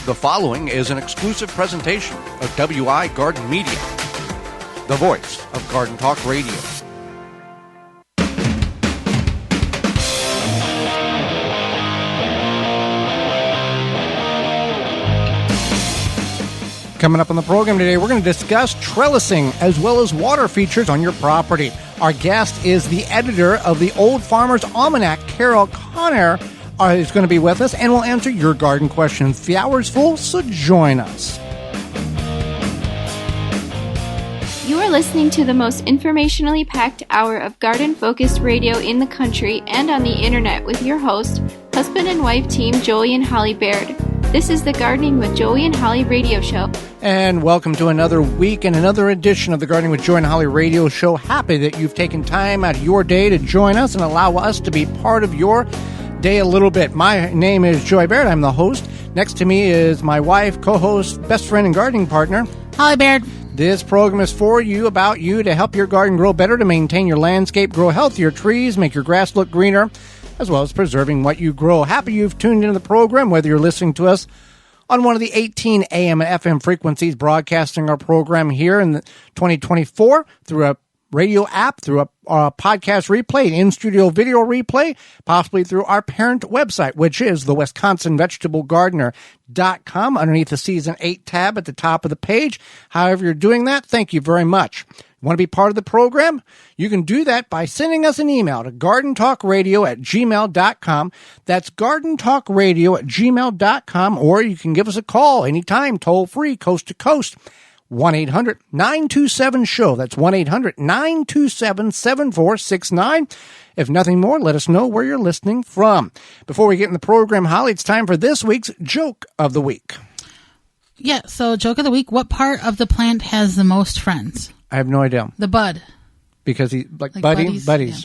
The following is an exclusive presentation of WI Garden Media, the voice of Garden Talk Radio. Coming up on the program today, we're going to discuss trellising as well as water features on your property. Our guest is the editor of the Old Farmer's Almanac, Carol Conner, is going to be with us, and we'll answer your garden questions. The hour's full, so join us. You are listening to the most informationally packed hour of garden-focused radio in the country and on the internet with your host, husband and wife team Joey and Holly Baird. This is the Gardening with Joey and Holly radio show. And welcome to another week and another edition of the Gardening with Joey and Holly radio show. Happy that you've taken time out of your day to join us and allow us to be part of your day a little bit. My name is Joey Baird. I'm the host. Next to me is my wife, co-host, best friend, and gardening partner, Holly Baird. This program is for you, about you, to help your garden grow better, to maintain your landscape, grow healthier trees, make your grass look greener, as well as preserving what you grow. Happy you've tuned into the program, whether you're listening to us on one of the 18 AM and FM frequencies broadcasting our program here in 2024 through a radio app, through a podcast replay, in-studio video replay, possibly through our parent website, which is the WisconsinVegetableGardener.com, underneath the Season 8 tab at the top of the page. However you're doing that, thank you very much. Want to be part of the program? You can do that by sending us an email to gardentalkradio@gmail.com. That's gardentalkradio@gmail.com, or you can give us a call anytime, toll-free, coast to coast, 1-800-927-SHOW. That's 1-800-927-7469. If nothing more, let us know where you're listening from. Before we get in the program, Holly, it's time for this week's Joke of the Week. Yeah, so Joke of the Week, what part of the plant has the most friends? I have no idea. The bud. Because he, like buddies. Yeah.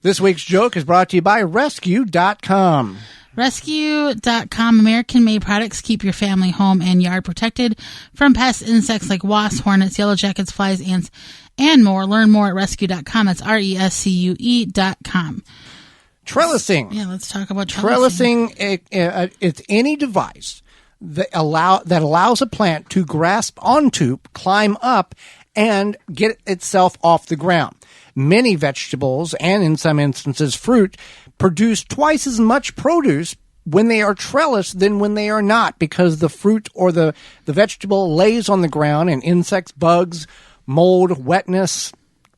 This week's joke is brought to you by Rescue.com. Rescue.com American-made products keep your family, home, and yard protected from pests, insects like wasps, hornets, yellow jackets, flies, ants, and more. Learn more at Rescue.com. That's RESCUE.com. Trellising. Yeah, let's talk about trellising. It's any device that allows a plant to grasp onto, climb up, and get itself off the ground. Many vegetables, and in some instances fruit, produce twice as much produce when they are trellised than when they are not, because the fruit or the vegetable lays on the ground and insects, bugs, mold, wetness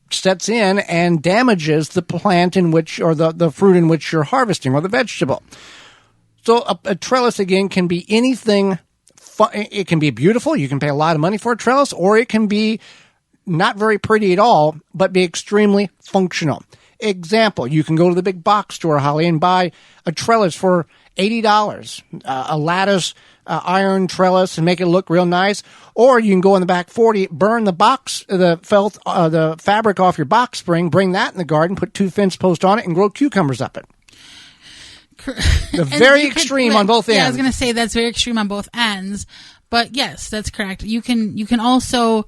sets in and damages the plant in which, or the fruit in which you're harvesting, or the vegetable. So a trellis, again, can be anything. It can be beautiful. You can pay a lot of money for a trellis, or it can be not very pretty at all, but be extremely functional. Example, you can go to the big box store, Holly, and buy a trellis for $80, a lattice iron trellis, and make it look real nice. Or you can go in the back 40, burn the fabric off your box spring, bring that in the garden, put 2 fence posts on it, and grow cucumbers up it. Very extreme on both ends. Yeah, I was going to say that's very extreme on both ends, but yes, that's correct. You can also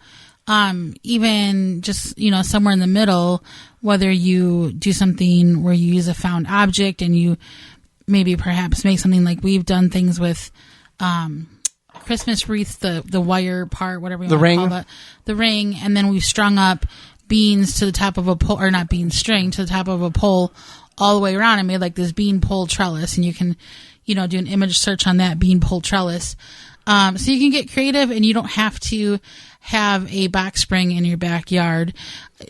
even just, somewhere in the middle, whether you do something where you use a found object and you maybe perhaps make something like we've done things with Christmas wreath, the wire part, whatever you want to call it, the ring, and then we've strung up beans to the top of a pole, or not beans, string to the top of a pole all the way around, and made like this bean pole trellis, and you can, do an image search on that bean pole trellis. So you can get creative, and you don't have to have a box spring in your backyard.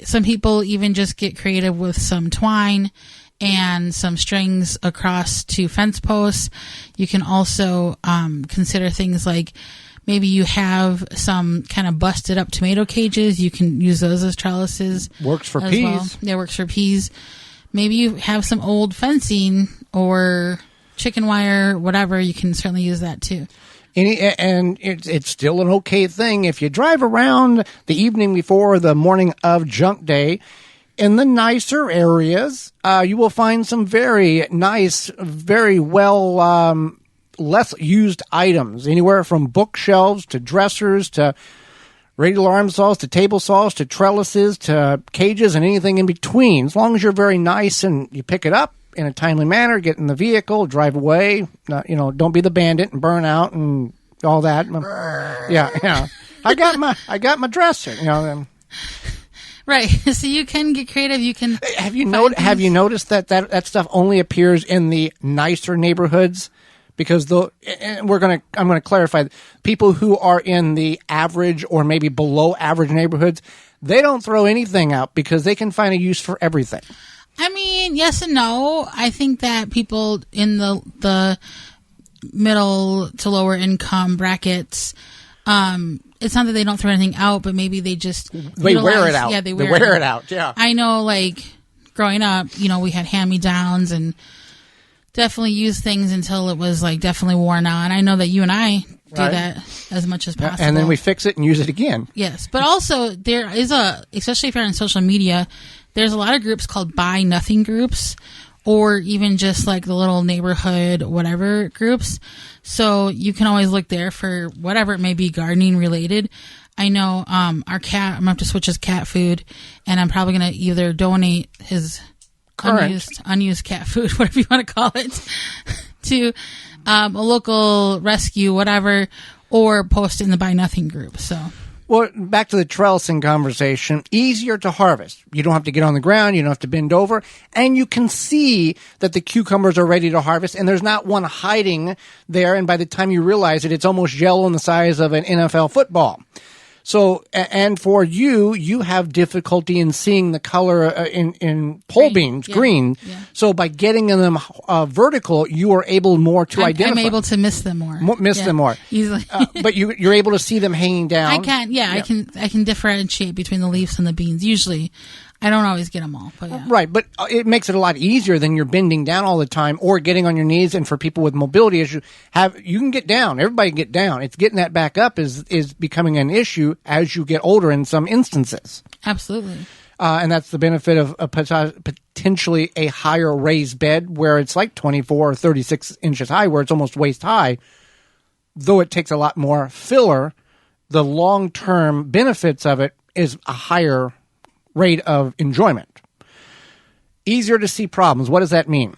Some people even just get creative with some twine and some strings across 2 fence posts. You can also consider things like maybe you have some kind of busted up tomato cages. You can use those as trellises. Works for peas. Well. Yeah, works for peas. Maybe you have some old fencing or chicken wire, whatever. You can certainly use that too. And it's still an okay thing if you drive around the evening before the morning of junk day. In the nicer areas, you will find some very nice, very well, less used items, anywhere from bookshelves to dressers to radial arm saws to table saws to trellises to cages and anything in between. As long as you're very nice and you pick it up in a timely manner, get in the vehicle, drive away. Don't be the bandit and burn out and all that. Yeah. I got my dresser. Right. So you can get creative. You can. Have you noticed that stuff only appears in the nicer neighborhoods? Because I'm going to clarify, people who are in the average or maybe below average neighborhoods, they don't throw anything out because they can find a use for everything. I mean, yes and no. I think that people in the middle to lower income brackets, it's not that they don't throw anything out, but maybe they just wear it out. Yeah, they wear it out. Yeah. I know, like growing up, we had hand-me-downs and definitely used things until it was like definitely worn out. And I know that you and I do that as much as possible. And then we fix it and use it again. Yes. But also there is especially if you're on social media, there's a lot of groups called Buy Nothing groups, or even just like the little neighborhood, whatever groups. So you can always look there for whatever it may be gardening related. I know, our cat, I'm going to have to switch his cat food, and I'm probably going to either donate his unused cat food, whatever you want to call it, to a local rescue, whatever, or post in the Buy Nothing group. So, well, back to the trellising conversation, easier to harvest. You don't have to get on the ground, you don't have to bend over, and you can see that the cucumbers are ready to harvest, and there's not one hiding there, and by the time you realize it, it's almost jello in the size of an NFL football. So, and for you have difficulty in seeing the color in pole beans, green. Yeah. So by getting them vertical, you are able more to identify. I'm able to miss them more. Them more. Easily. But you're able to see them hanging down. I can, I can differentiate between the leaves and the beans. Usually, I don't always get them all. But Right, but it makes it a lot easier than you're bending down all the time or getting on your knees. And for people with mobility issues, you can get down. Everybody can get down. It's getting that back up is becoming an issue as you get older in some instances. Absolutely. And that's the benefit of potentially a higher raised bed where it's like 24 or 36 inches high, where it's almost waist high. Though it takes a lot more filler, the long-term benefits of it is a higher rate of enjoyment. Easier to see problems. What does that mean?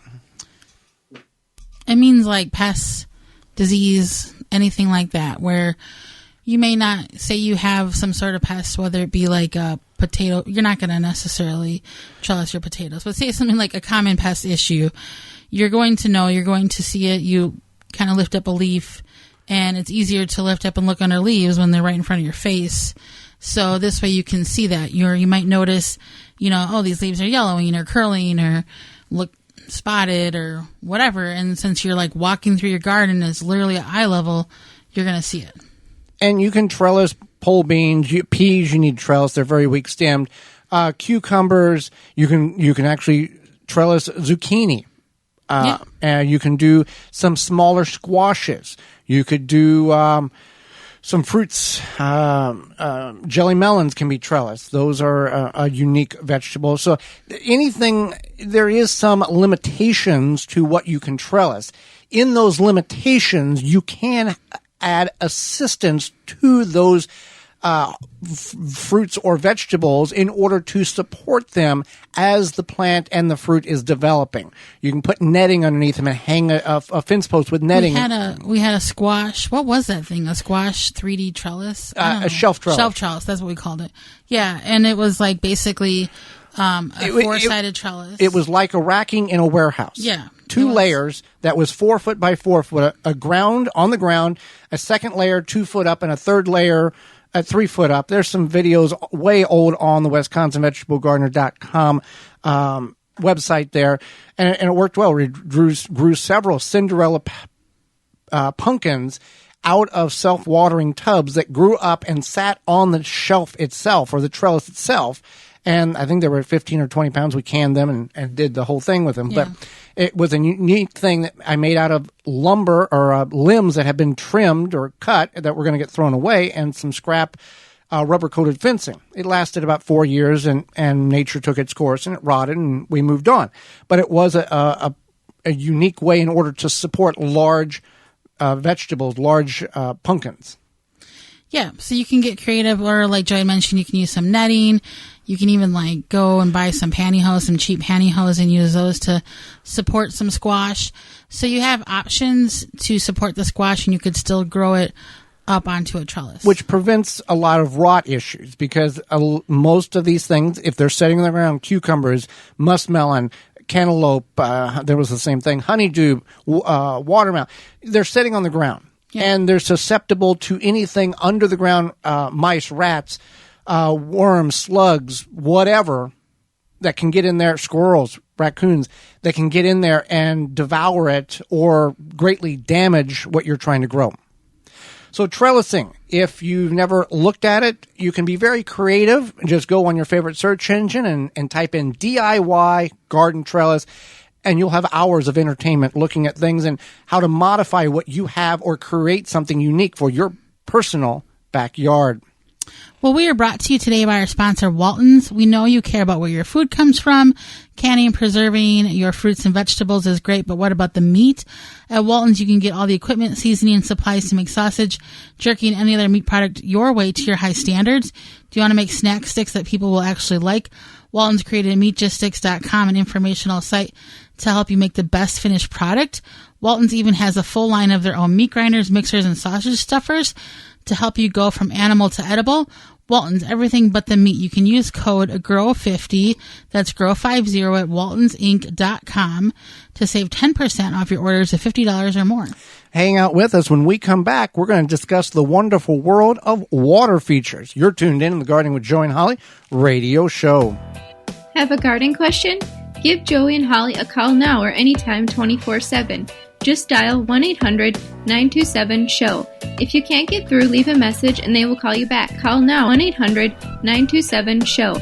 It means like pests, disease, anything like that, where you may not say you have some sort of pest, whether it be like a potato. You're not going to necessarily trellis your potatoes, but say something like a common pest issue. You're going to know, you're going to see it. You kind of lift up a leaf, and it's easier to lift up and look under leaves when they're right in front of your face. So this way you can see that. You might notice, these leaves are yellowing or curling or look spotted or whatever. And since you're like walking through your garden, it's literally at eye level, you're going to see it. And you can trellis pole beans, peas. You need to trellis; they're very weak stemmed. Cucumbers, you can actually trellis zucchini. And you can do some smaller squashes. You could do some fruits. Jelly melons can be trellised. Those are a unique vegetable. So anything, there is some limitations to what you can trellis. In those limitations, you can add assistance to those fruits or vegetables in order to support them as the plant and the fruit is developing. You can put netting underneath them and hang a fence post with netting. We had a squash. What was that thing? A squash 3D trellis? A shelf trellis. Shelf trellis. That's what we called it. Yeah, and it was like basically a four-sided trellis. It was like a racking in a warehouse. Yeah. Two layers that was 4 foot by 4 foot, a ground on the ground, a second layer 2 foot up, and a third layer at 3 foot up. There's some videos way old on the WisconsinVegetableGardener.com website there, and it worked well. We grew several Cinderella pumpkins out of self-watering tubs that grew up and sat on the shelf itself or the trellis itself. And I think they were 15 or 20 pounds. We canned them and did the whole thing with them. Yeah. But it was a unique thing that I made out of lumber or limbs that had been trimmed or cut that were going to get thrown away, and some scrap rubber-coated fencing. It lasted about 4 years, and nature took its course, and it rotted, and we moved on. But it was a unique way in order to support large vegetables, large pumpkins. Yeah, so you can get creative, or like Joy mentioned, you can use some netting. You can even like go and buy some pantyhose, some cheap pantyhose, and use those to support some squash. So you have options to support the squash, and you could still grow it up onto a trellis. Which prevents a lot of rot issues, because most of these things, if they're setting on the ground, cucumbers, muskmelon, cantaloupe, there was the same thing, honeydew, watermelon, they're setting on the ground. Yeah. And they're susceptible to anything under the ground, mice, rats, worms, slugs, whatever that can get in there, squirrels, raccoons, that can get in there and devour it or greatly damage what you're trying to grow. So trellising, if you've never looked at it, you can be very creative. Just go on your favorite search engine and type in DIY garden trellis, and you'll have hours of entertainment looking at things and how to modify what you have or create something unique for your personal backyard. Well, we are brought to you today by our sponsor, Walton's. We know you care about where your food comes from. Canning and preserving your fruits and vegetables is great, but what about the meat? At Walton's, you can get all the equipment, seasoning, and supplies to make sausage, jerky, and any other meat product your way to your high standards. Do you want to make snack sticks that people will actually like? Walton's created meatgistics.com, an informational site to help you make the best finished product. Walton's even has a full line of their own meat grinders, mixers, and sausage stuffers to help you go from animal to edible. Walton's, everything but the meat. You can use code GROW50, that's GROW50 at waltonsinc.com to save 10% off your orders of $50 or more. Hang out with us. When we come back, we're going to discuss the wonderful world of water features. You're tuned in the Gardening with Joey and Holly radio show. Have a garden question? Give Joey and Holly a call now or anytime 24/7. Just dial 1-800-927-SHOW. If you can't get through, leave a message and they will call you back. Call now, 1-800-927-SHOW.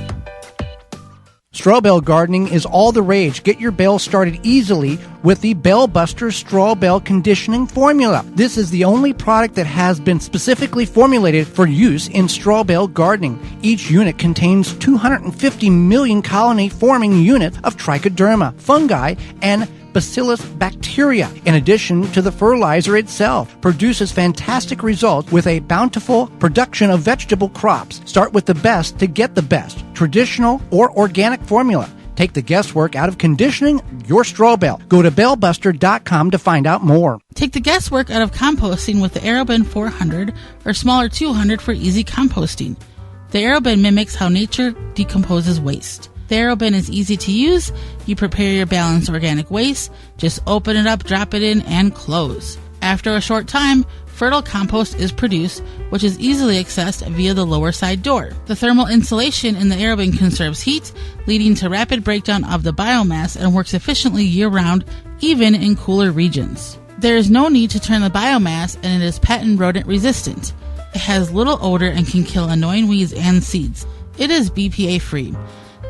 Straw bale gardening is all the rage. Get your bale started easily with the Bale Buster Straw Bale Conditioning Formula. This is the only product that has been specifically formulated for use in straw bale gardening. Each unit contains 250 million colony-forming units of trichoderma, fungi, and Bacillus bacteria. In addition to the fertilizer itself, produces fantastic results with a bountiful production of vegetable crops. Start with the best to get the best, traditional or organic formula. Take the guesswork out of conditioning your straw bale. Go to balebuster.com to find out more. Take the guesswork out of composting with the AeroBin 400 or smaller 200 for easy composting. The AeroBin mimics how nature decomposes waste. The AeroBin is easy to use. You prepare your balanced organic waste, just open it up, drop it in, and close. After a short time, fertile compost is produced, which is easily accessed via the lower side door. The thermal insulation in the AeroBin conserves heat, leading to rapid breakdown of the biomass and works efficiently year-round, even in cooler regions. There is no need to turn the biomass, and it is pet and rodent resistant. It has little odor and can kill annoying weeds and seeds. It is BPA-free.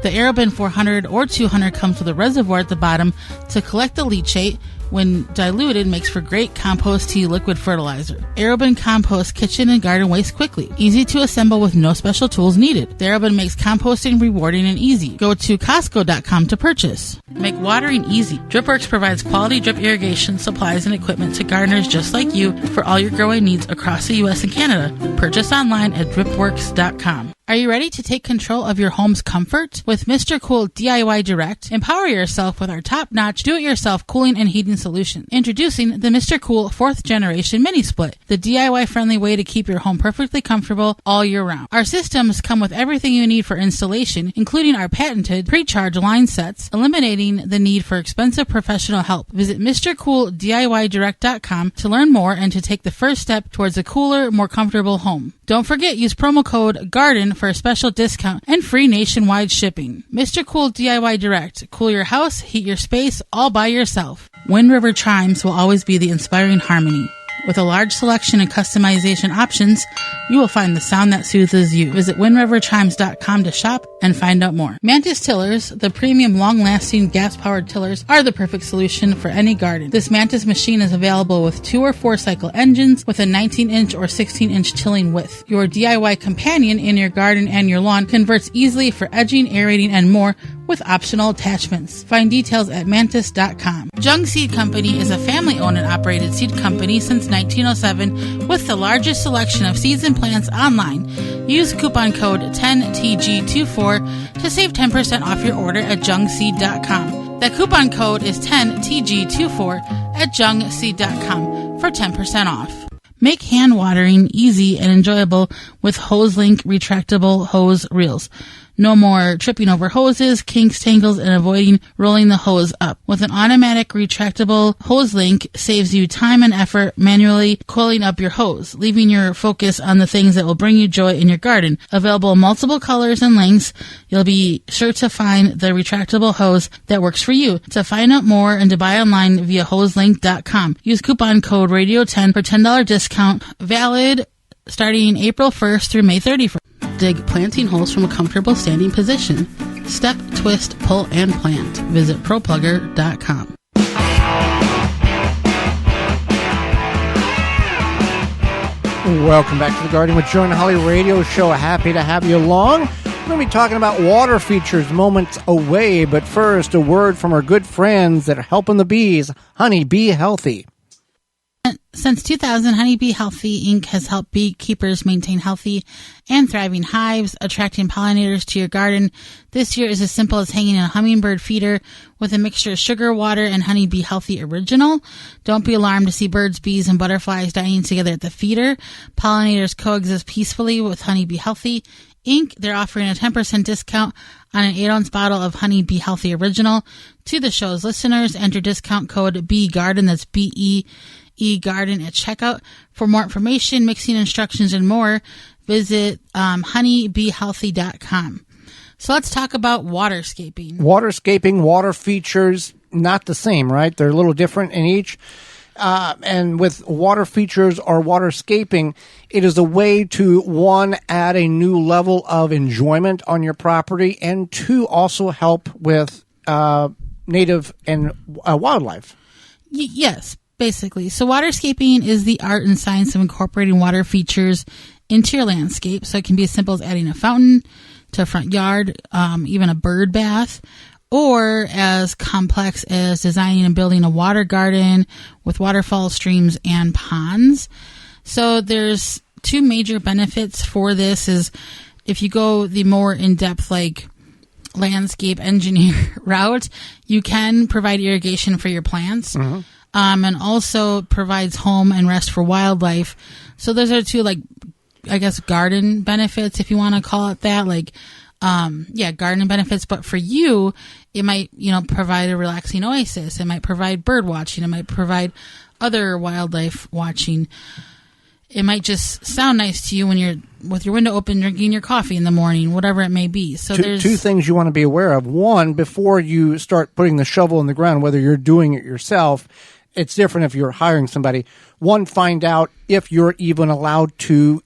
The AeroBin 400 or 200 comes with a reservoir at the bottom to collect the leachate. When diluted, makes for great compost tea liquid fertilizer. AeroBin composts kitchen and garden waste quickly. Easy to assemble with no special tools needed. The AeroBin makes composting rewarding and easy. Go to Costco.com to purchase. Make watering easy. DripWorks provides quality drip irrigation supplies and equipment to gardeners just like you for all your growing needs across the U.S. and Canada. Purchase online at dripworks.com. Are you ready to take control of your home's comfort? With Mr. Cool DIY Direct, empower yourself with our top-notch do-it-yourself cooling and heating solution. Introducing the Mr. Cool 4th Generation Mini Split, the DIY-friendly way to keep your home perfectly comfortable all year round. Our systems come with everything you need for installation, including our patented pre-charge line sets, eliminating the need for expensive professional help. Visit MrCoolDIYDirect.com to learn more and to take the first step towards a cooler, more comfortable home. Don't forget, use promo code GARDEN for a special discount and free nationwide shipping. Mr. Cool DIY Direct. Cool your house, heat your space, all by yourself. Wind River Chimes will always be the inspiring harmony. With a large selection and customization options, you will find the sound that soothes you. Visit windriverchimes.com to shop and find out more. Mantis tillers, the premium long-lasting gas-powered tillers, are the perfect solution for any garden. This Mantis machine is available with 2 or 4 cycle engines with a 19-inch or 16-inch tilling width. Your DIY companion in your garden and your lawn converts easily for edging, aerating, and more with optional attachments. Find details at mantis.com. Jung Seed Company is a family-owned and operated seed company since 1907 with the largest selection of seeds and plants online. Use coupon code 10TG24 to save 10% off your order at jungseed.com. That coupon code is 10TG24 at jungseed.com for 10% off. Make hand watering easy and enjoyable with HoseLink retractable hose reels. No more tripping over hoses, kinks, tangles, and avoiding rolling the hose up. With an automatic retractable HoseLink saves you time and effort manually coiling up your hose, leaving your focus on the things that will bring you joy in your garden. Available in multiple colors and lengths, you'll be sure to find the retractable hose that works for you. To find out more and to buy online via hoselink.com, use coupon code radio10 for $10 discount, valid starting April 1st through May 31st. Dig planting holes from a comfortable standing position. Step, twist, pull, and plant. Visit ProPlugger.com. Welcome back to the Garden with Joe and Holly radio show. Happy to have you along. We're going to be talking about water features moments away, but first, a word from our good friends that are helping the bees. Honey, be healthy. Since 2000, Honeybee Healthy Inc. has helped beekeepers maintain healthy and thriving hives, attracting pollinators to your garden. This year is as simple as hanging a hummingbird feeder with a mixture of sugar, water, and Honeybee Healthy Original. Don't be alarmed to see birds, bees, and butterflies dining together at the feeder. Pollinators coexist peacefully with Honeybee Healthy Inc. They're offering a 10% discount on an 8-ounce bottle of Honeybee Healthy Original. To the show's listeners, enter discount code BEGARDEN, that's BEE Garden at checkout. For more information, mixing instructions, and more, visit honeybeehealthy.com. So let's talk about waterscaping. Waterscaping, water features, not the same, right? They're a little different in each. And with water features or waterscaping, it is a way to, one, add a new level of enjoyment on your property, and two, also help with native and wildlife. Yes. Basically. So waterscaping is the art and science of incorporating water features into your landscape. So it can be as simple as adding a fountain to a front yard, even a bird bath, or as complex as designing and building a water garden with waterfalls, streams, and ponds. So there's 2 major benefits for this. Is if you go the more in-depth, like landscape engineer route, you can provide irrigation for your plants. Mm-hmm. And also provides home and rest for wildlife. So those are 2, like, I guess, garden benefits, if you want to call it that. Like, garden benefits. But for you, it might, provide a relaxing oasis. It might provide bird watching. It might provide other wildlife watching. It might just sound nice to you when you're with your window open, drinking your coffee in the morning, whatever it may be. So there's 2 things you want to be aware of. One, before you start putting the shovel in the ground, whether you're doing it yourself, it's different if you're hiring somebody. One, find out if you're even allowed to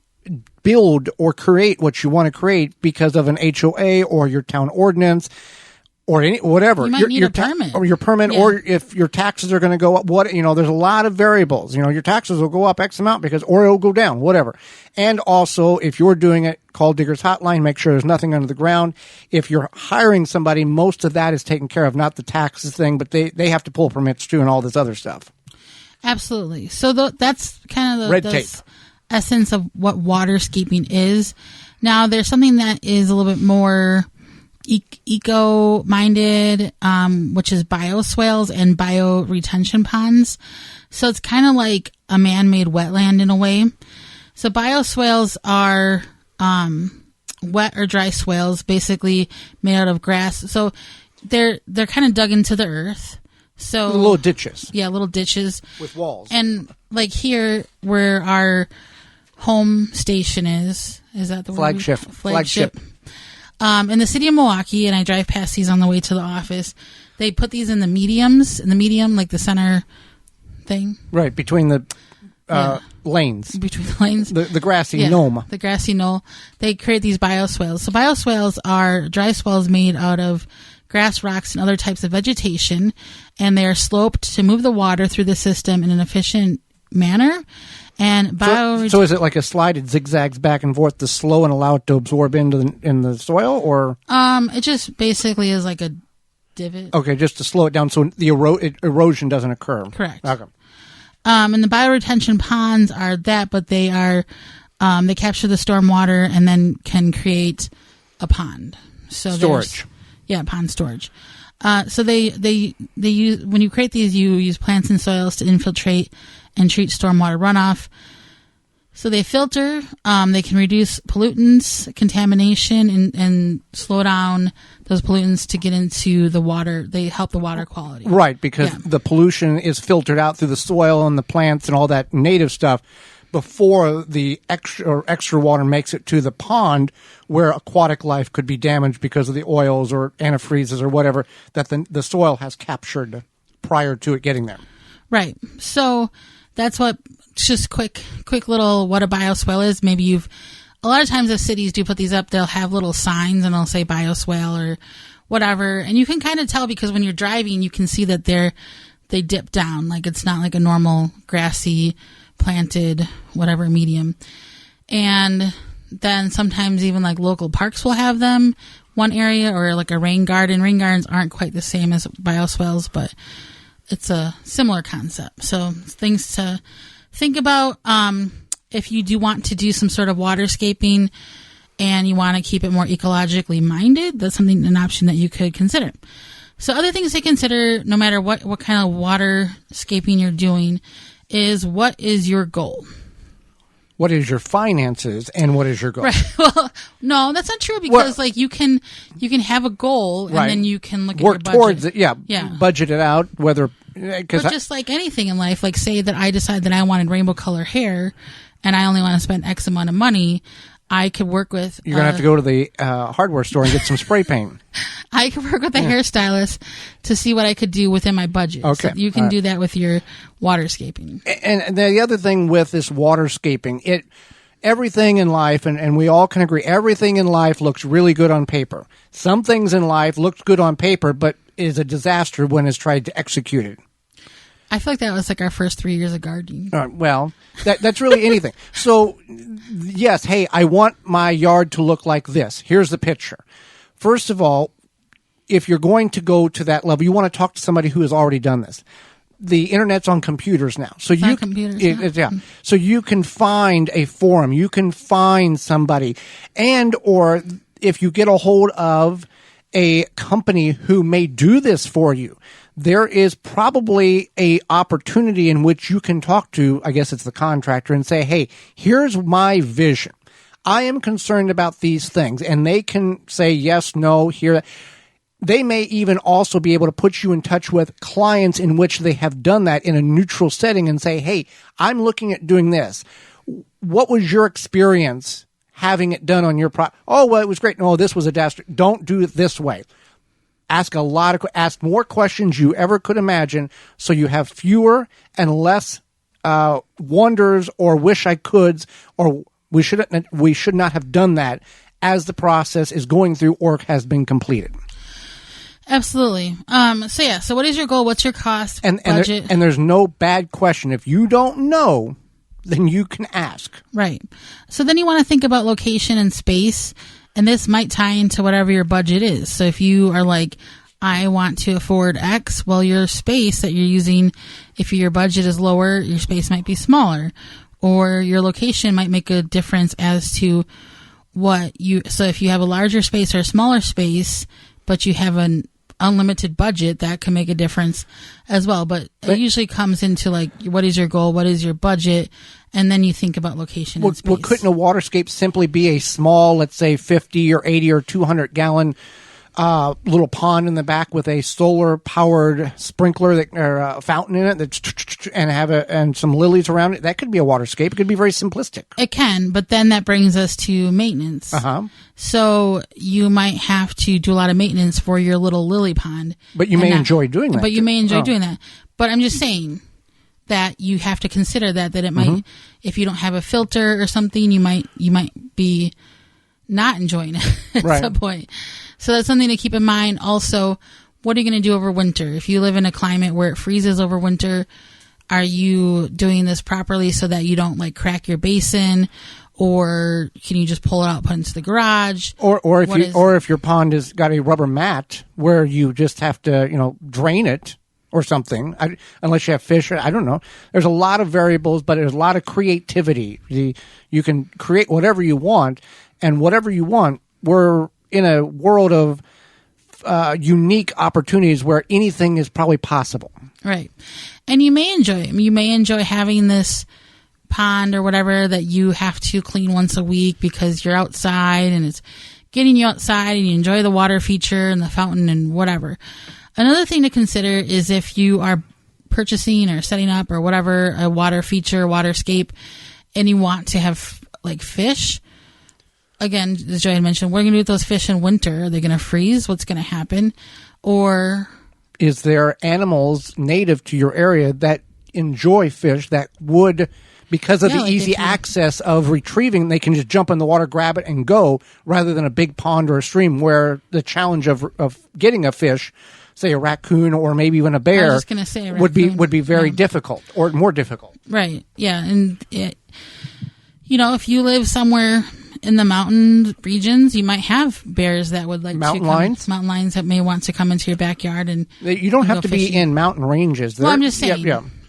build or create what you want to create because of an HOA or your town ordinance or whatever. You might need a permit. Or your permit, or if your taxes are going to go up. There's a lot of variables. Your taxes will go up X amount or it'll go down, whatever. And also, if you're doing it, call Digger's Hotline. Make sure there's nothing under the ground. If you're hiring somebody, most of that is taken care of, not the taxes thing, but they have to pull permits too and all this other stuff. Absolutely. So that's kind of the red tape essence of what waterscaping is. Now, there's something that is a little bit more eco-minded, which is bioswales and bioretention ponds. So it's kind of like a man-made wetland in a way. So bioswales are wet or dry swales, basically made out of grass. So they're kind of dug into the earth. So little ditches. Yeah, little ditches with walls. And like here, where our home station is that the flagship? Flagship. In the city of Milwaukee, and I drive past these on the way to the office. They put these in the medium, like the center thing. Right, between the lanes. Between the lanes. The grassy knoll. The grassy knoll. They create these bioswales. So bioswales are dry swales made out of grass, rocks, and other types of vegetation, and they are sloped to move the water through the system in an efficient manner. And so is it like a slide? It zigzags back and forth to slow and allow it to absorb in the soil, or it just basically is like a divot. Okay, just to slow it down so the erosion doesn't occur. Correct. Okay. And the bioretention ponds are that, but they are they capture the storm water and then can create a pond. So storage. Pond storage. So they use, when you create these, you use plants and soils to infiltrate and treat stormwater runoff. So they filter, they can reduce pollutants, contamination, and slow down those pollutants to get into the water. They help the water quality. Right, because the pollution is filtered out through the soil and the plants and all that native stuff before the extra water makes it to the pond, where aquatic life could be damaged because of the oils or antifreezes or whatever that the soil has captured prior to it getting there. Right. So that's what, just quick little what a bioswale is. Maybe a lot of times the cities do put these up. They'll have little signs and they'll say bioswale or whatever. And you can kind of tell because when you're driving, you can see that they dip down. Like it's not like a normal grassy planted whatever medium. And then sometimes even like local parks will have them one area, or like a rain garden. Rain gardens aren't quite the same as bioswales, but it's a similar concept. So things to think about if you do want to do some sort of waterscaping and you want to keep it more ecologically minded. That's an option that you could consider. So other things to consider, no matter what kind of waterscaping you're doing, is what is your goal? What is your finances and what is your goal? Right. Well, no, that's not true because like you can have a goal and then you can look at your budget. Work towards it. Yeah. Budget it out. But just like anything in life, like say that I decide that I wanted rainbow color hair and I only want to spend X amount of money, I could work with... You're going to have to go to the hardware store and get some spray paint. I could work with a hairstylist to see what I could do within my budget. Okay. So you can do that with your waterscaping. And the other thing with this waterscaping, everything in life, and we all can agree, everything in life looks really good on paper. Some things in life look good on paper, but is a disaster when it's tried to execute it. I feel like that was like our first 3 years of gardening. Well, that's really anything. So, yes, hey, I want my yard to look like this. Here's the picture. First of all, if you're going to go to that level, you want to talk to somebody who has already done this. The internet's on computers now. So So you can find a forum. You can find somebody. Or if you get a hold of a company who may do this for you, there is probably a opportunity in which you can talk to, I guess it's the contractor, and say, hey, here's my vision. I am concerned about these things. And they can say yes, no, here. They may even also be able to put you in touch with clients in which they have done that in a neutral setting and say, hey, I'm looking at doing this. What was your experience having it done on your property? Oh, well, it was great. No, this was a disaster. Don't do it this way. Ask more questions you ever could imagine, so you have fewer and less wonders or wish I coulds, or we should not have done that as the process is going through or has been completed. Absolutely. So what is your goal? What's your cost? Budget? And there's no bad question. If you don't know, then you can ask. Right. So then you want to think about location and space. And this might tie into whatever your budget is. So if you are like, I want to afford X, well, your space that you're using, if your budget is lower, your space might be smaller. Or your location might make a difference as to so if you have a larger space or a smaller space, but you have an unlimited budget, that can make a difference as well. But it usually comes into like, what is your goal? What is your budget? And then you think about location and space. Well, couldn't a waterscape simply be a small, let's say 50 or 80 or 200 gallon little pond in the back with a solar powered sprinkler or a fountain in it and some lilies around it? That could be a waterscape. It could be very simplistic. It can, but then that brings us to maintenance. So you might have to do a lot of maintenance for your little lily pond. But you may enjoy doing that. But you may enjoy doing that. But I'm just saying, that you have to consider that it might, if you don't have a filter or something, you might be not enjoying it at some point. So that's something to keep in mind. Also, what are you going to do over winter? If you live in a climate where it freezes over winter, are you doing this properly so that you don't like crack your basin? Or can you just pull it out, put it into the garage? Or if your pond has got a rubber mat where you just have to, drain it or something, unless you have fish. I don't know. There's a lot of variables, but there's a lot of creativity. You can create whatever you want, and whatever you want, we're in a world of unique opportunities where anything is probably possible. Right. And you may enjoy it. You may enjoy having this pond or whatever that you have to clean once a week because you're outside and it's getting you outside and you enjoy the water feature and the fountain and whatever. Another thing to consider is if you are purchasing or setting up or whatever a water feature, waterscape, and you want to have like fish. Again, as Joy had mentioned, what are you going to do with those fish in winter? Are they going to freeze? What's going to happen? Or is there animals native to your area that enjoy fish that would, because of the easy access of retrieving, they can just jump in the water, grab it, and go, rather than a big pond or a stream where the challenge of getting a fish, say a raccoon or maybe even a bear, I was just gonna say would be very difficult or more difficult. Right. Yeah. And if you live somewhere in the mountain regions, you might have bears that would like mountain lions that may want to come into your backyard, and you don't have to be in mountain ranges. Well, I'm just saying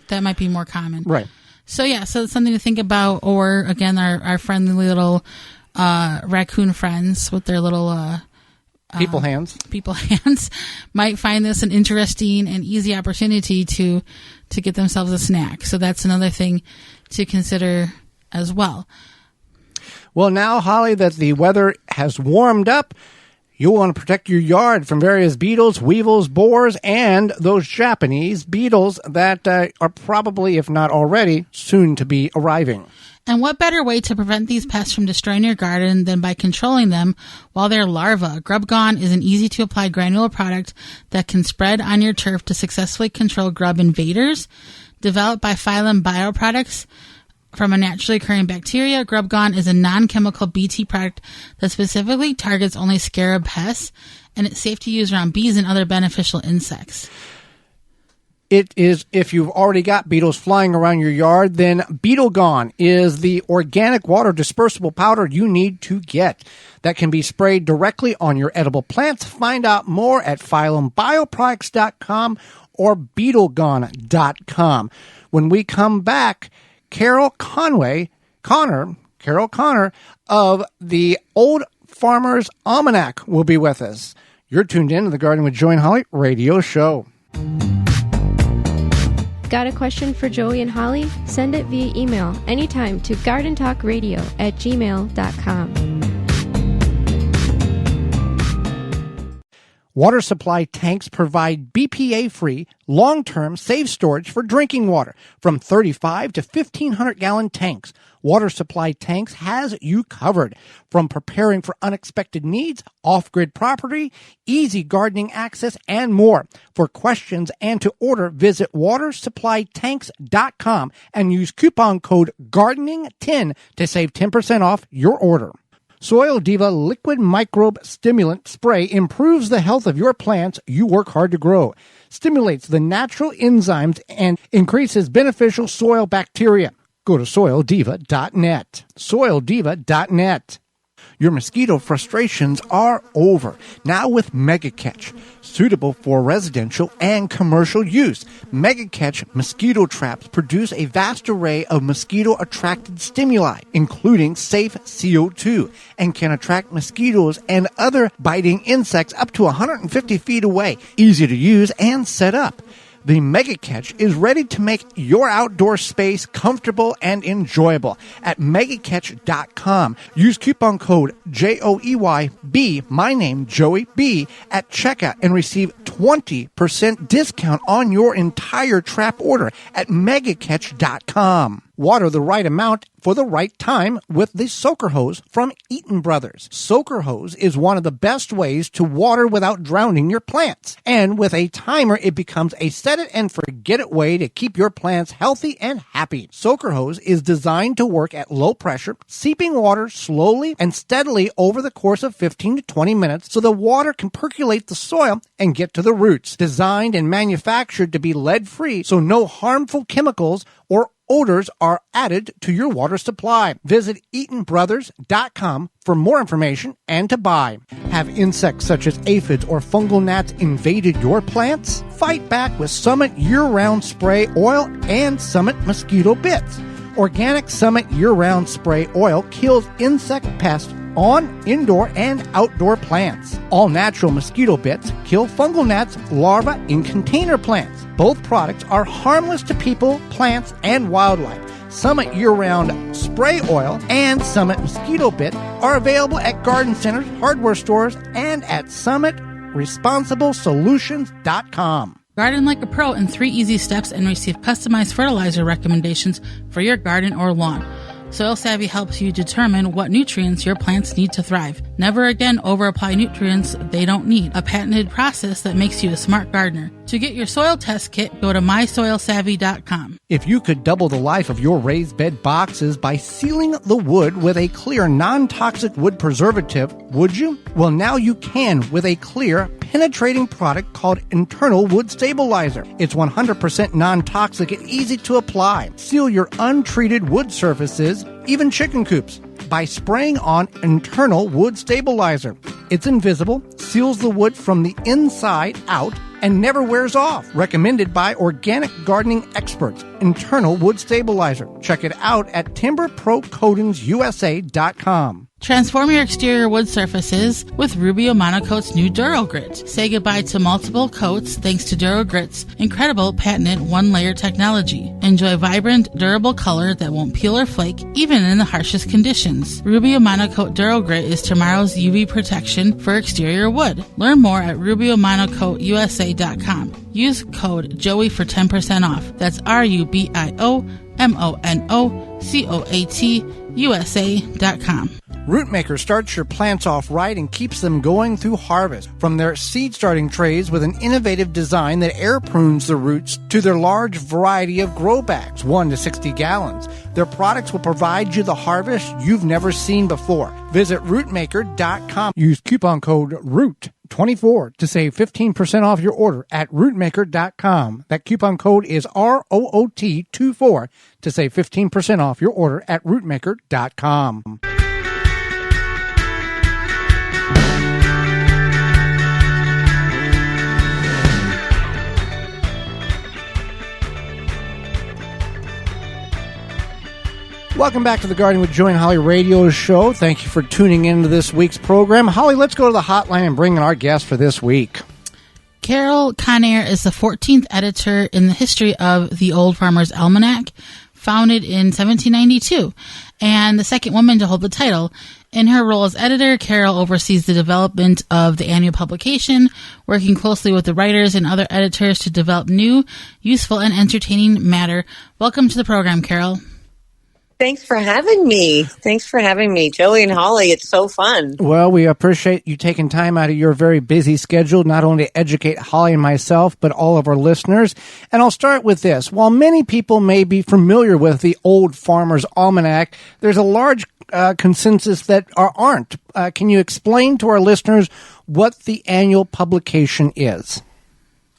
that might be more common. Right. So so it's something to think about. Or again, our friendly little raccoon friends with their little people hands might find this an interesting and easy opportunity to get themselves a snack. So that's another thing to consider as well. Well, now, Holly, that the weather has warmed up, you'll want to protect your yard from various beetles, weevils, borers, and those Japanese beetles that are probably, if not already, soon to be arriving. And what better way to prevent these pests from destroying your garden than by controlling them while they're larvae? Grub Gone is an easy-to-apply granular product that can spread on your turf to successfully control grub invaders. Developed by Phylum Bioproducts from a naturally occurring bacteria, Grub Gone is a non-chemical BT product that specifically targets only scarab pests, and it's safe to use around bees and other beneficial insects. It is, if you've already got beetles flying around your yard, then Beetle Gone is the organic water dispersible powder you need to get that can be sprayed directly on your edible plants. Find out more at phyllumbioproducts.com or beetlegone.com. When we come back, Carol Connor of the Old Farmer's Almanac will be with us. You're tuned in to the Garden with Joy and Holly radio show. Got a question for Joey and Holly? Send it via email anytime to gardentalkradio@gmail.com. Water supply tanks provide BPA-free, long-term, safe storage for drinking water from 35 to 1,500-gallon tanks. Water supply tanks has you covered. From preparing for unexpected needs, off-grid property, easy gardening access, and more. For questions and to order, visit watersupplytanks.com and use coupon code GARDENING10 to save 10% off your order. Soil Diva Liquid Microbe Stimulant Spray improves the health of your plants you work hard to grow, stimulates the natural enzymes, and increases beneficial soil bacteria. Go to soildiva.net. Soildiva.net. Your mosquito frustrations are over. Now with Mega Catch, suitable for residential and commercial use. Mega Catch mosquito traps produce a vast array of mosquito-attracted stimuli, including safe CO2, and can attract mosquitoes and other biting insects up to 150 feet away. Easy to use and set up. The Mega Catch is ready to make your outdoor space comfortable and enjoyable at megacatch.com. Use coupon code JOEYB, my name Joey B, at checkout and receive 20% discount on your entire trap order at megacatch.com. Water the right amount for the right time with the Soaker Hose from Eaton Brothers. Soaker Hose is one of the best ways to water without drowning your plants. And with a timer, it becomes a set it and forget it way to keep your plants healthy and happy. Soaker Hose is designed to work at low pressure, seeping water slowly and steadily over the course of 15 to 20 minutes so the water can percolate the soil and get to the roots. Designed and manufactured to be lead-free so no harmful chemicals or odors are added to your water supply. Visit EatonBrothers.com for more information and to buy. Have insects such as aphids or fungal gnats invaded your plants? Fight back with Summit Year-Round Spray Oil and Summit Mosquito Bits. Organic Summit Year-Round Spray Oil kills insect pests on indoor and outdoor plants. All natural mosquito bits kill fungal gnats larvae in container plants. Both products are harmless to people, plants, and wildlife. Summit Year-Round Spray Oil and Summit Mosquito Bit are available at garden centers, hardware stores, and at SummitResponsibleSolutions.com. Garden like a pro in 3 easy steps and receive customized fertilizer recommendations for your garden or lawn. Soil Savvy helps you determine what nutrients your plants need to thrive. Never again over-apply nutrients they don't need. A patented process that makes you a smart gardener. To get your soil test kit, go to mysoilsavvy.com. If you could double the life of your raised bed boxes by sealing the wood with a clear, non-toxic wood preservative, would you? Well, now you can with a clear, penetrating product called Internal Wood Stabilizer. It's 100% non-toxic and easy to apply. Seal your untreated wood surfaces, even chicken coops, by spraying on Internal Wood Stabilizer. It's invisible, seals the wood from the inside out, and never wears off. Recommended by organic gardening experts. Internal Wood Stabilizer. Check it out at timberprocoatingsusa.com. Transform your exterior wood surfaces with Rubio Monocoat's new Duro Grit. Say goodbye to multiple coats thanks to Duro Grit's incredible patented one-layer technology. Enjoy vibrant, durable color that won't peel or flake even in the harshest conditions. Rubio Monocoat Duro Grit is tomorrow's UV protection for exterior wood. Learn more at RubioMonocoatUSA.com. Use code JOEY for 10% off. That's RubioMonoCoatUSA.com. Rootmaker starts your plants off right and keeps them going through harvest. From their seed starting trays with an innovative design that air prunes the roots to their large variety of grow bags, 1 to 60 gallons. Their products will provide you the harvest you've never seen before. Visit rootmaker.com. Use coupon code ROOT24 to save 15% off your order at rootmaker.com. That coupon code is ROOT24 to save 15% off your order at rootmaker.com. Welcome back to the Gardening with Joy and Holly radio show. Thank you for tuning into this week's program. Holly, let's go to the hotline and bring in our guest for this week. Carol Conair is the 14th editor in the history of the Old Farmer's Almanac, founded in 1792, and the second woman to hold the title. In her role as editor, Carol oversees the development of the annual publication, working closely with the writers and other editors to develop new, useful, and entertaining matter. Welcome to the program, Carol. Thanks for having me. Joey and Holly. It's so fun. Well, we appreciate you taking time out of your very busy schedule, not only to educate Holly and myself, but all of our listeners. And I'll start with this. While many people may be familiar with the Old Farmer's Almanac, there's a large consensus that aren't. Can you explain to our listeners what the annual publication is?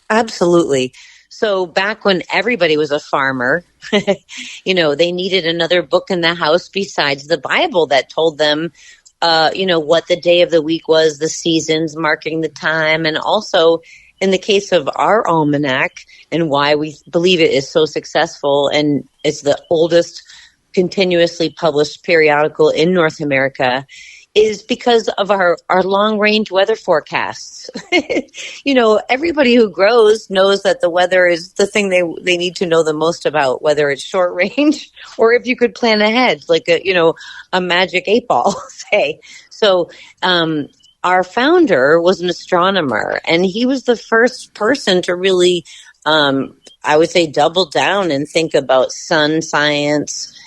Absolutely. So back when everybody was a farmer, they needed another book in the house besides the Bible that told them, what the day of the week was, the seasons, marking the time. And also in the case of our almanac and why we believe it is so successful, and it's the oldest continuously published periodical in North America, is because of our long-range weather forecasts. Everybody who grows knows that the weather is the thing they need to know the most about, whether it's short range or if you could plan ahead, like a magic 8-ball, say. So our founder was an astronomer, and he was the first person to really I would say double down and think about sun science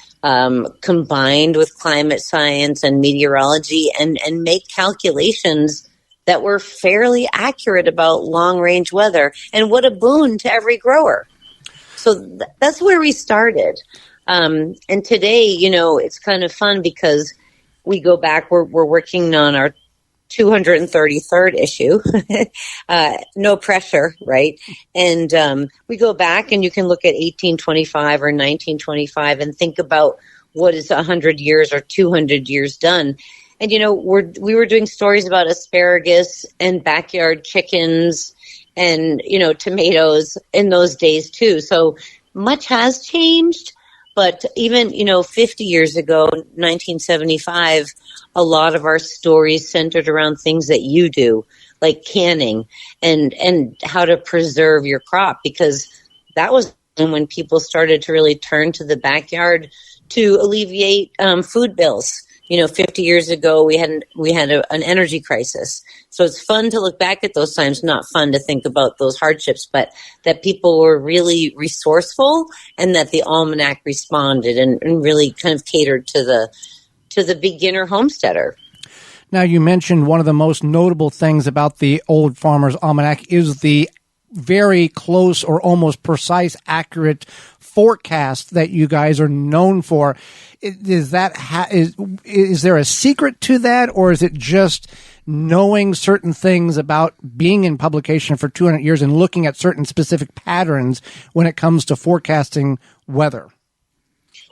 combined with climate science and meteorology, and make calculations that were fairly accurate about long range weather. And what a boon to every grower. So that's where we started. And today, it's kind of fun because we go back, we're working on our 233rd issue. No pressure, right? And we go back and you can look at 1825 or 1925 and think about what is 100 years or 200 years done. And, we were doing stories about asparagus and backyard chickens and, tomatoes in those days too. So much has changed. But even, 50 years ago, 1975, a lot of our stories centered around things that you do, like canning and how to preserve your crop, because that was when people started to really turn to the backyard to alleviate food bills. 50 years ago, we had an energy crisis. So it's fun to look back at those times, not fun to think about those hardships, but that people were really resourceful and that the Almanac responded and really kind of catered to the beginner homesteader. Now, you mentioned one of the most notable things about the Old Farmer's Almanac is the very close or almost precise, accurate forecast that you guys are known for. Is there a secret to that, or is it just knowing certain things about being in publication for 200 years and looking at certain specific patterns when it comes to forecasting weather?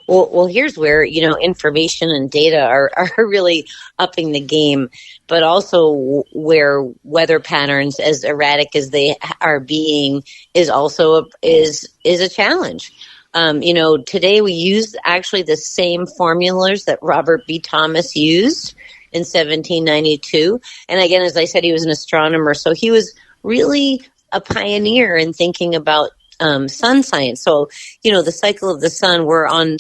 Well, here's where, information and data are really upping the game, but also where weather patterns, as erratic as they are being, is also is a challenge. Today we use actually the same formulas that Robert B. Thomas used in 1792. And again, as I said, he was an astronomer, so he was really a pioneer in thinking about sun science. So, the cycle of the sun, we're on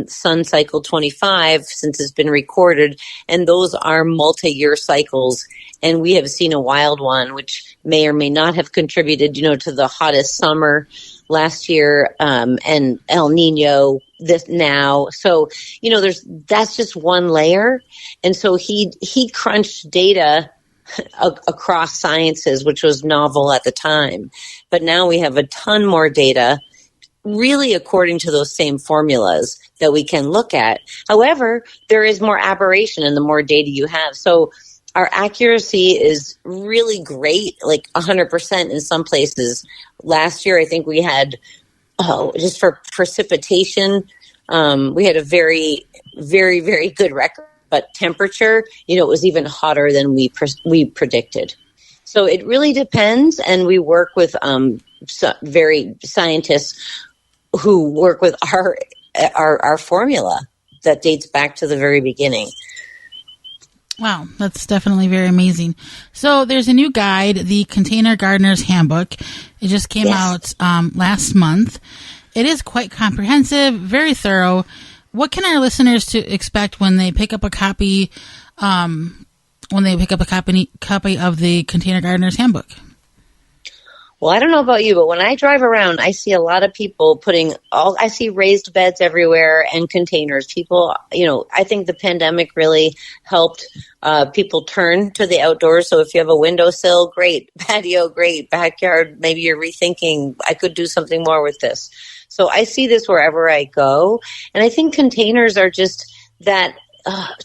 sun cycle 25 since it's been recorded, and those are multi-year cycles. And we have seen a wild one, which may or may not have contributed, to the hottest summer last year, and El Nino this now. So, that's just one layer. And so he crunched data across sciences, which was novel at the time. But now we have a ton more data, really according to those same formulas that we can look at. However, there is more aberration in the more data you have. So our accuracy is really great, like 100% in some places. Last year, I think we had, just for precipitation, we had a very, very, very good record. But temperature, it was even hotter than we predicted. So it really depends, and we work with very scientists who work with our formula that dates back to the very beginning. Wow, that's definitely very amazing. So there's a new guide, the Container Gardener's Handbook. It just came out last month. It is quite comprehensive, very thorough. What can our listeners to expect when they pick up a copy? When they pick up a copy of the Container Gardener's Handbook? Well, I don't know about you, but when I drive around, I see a lot of people I see raised beds everywhere and containers. People, I think the pandemic really helped people turn to the outdoors. So if you have a windowsill, great. Patio, great. Backyard, maybe you're rethinking, I could do something more with this. So I see this wherever I go. And I think containers are just that,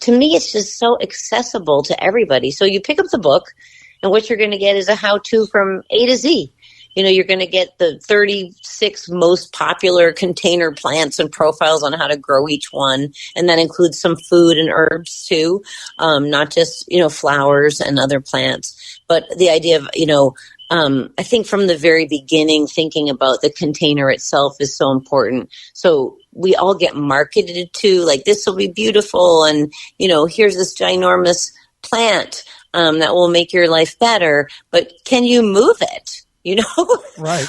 to me, it's just so accessible to everybody. So you pick up the book, and what you're going to get is a how-to from A to Z. You're going to get the 36 most popular container plants and profiles on how to grow each one. And that includes some food and herbs too, not just, flowers and other plants. But the idea of, I think from the very beginning, thinking about the container itself is so important. So we all get marketed to, like, this will be beautiful. And, here's this ginormous plant that will make your life better. But can you move it? Right.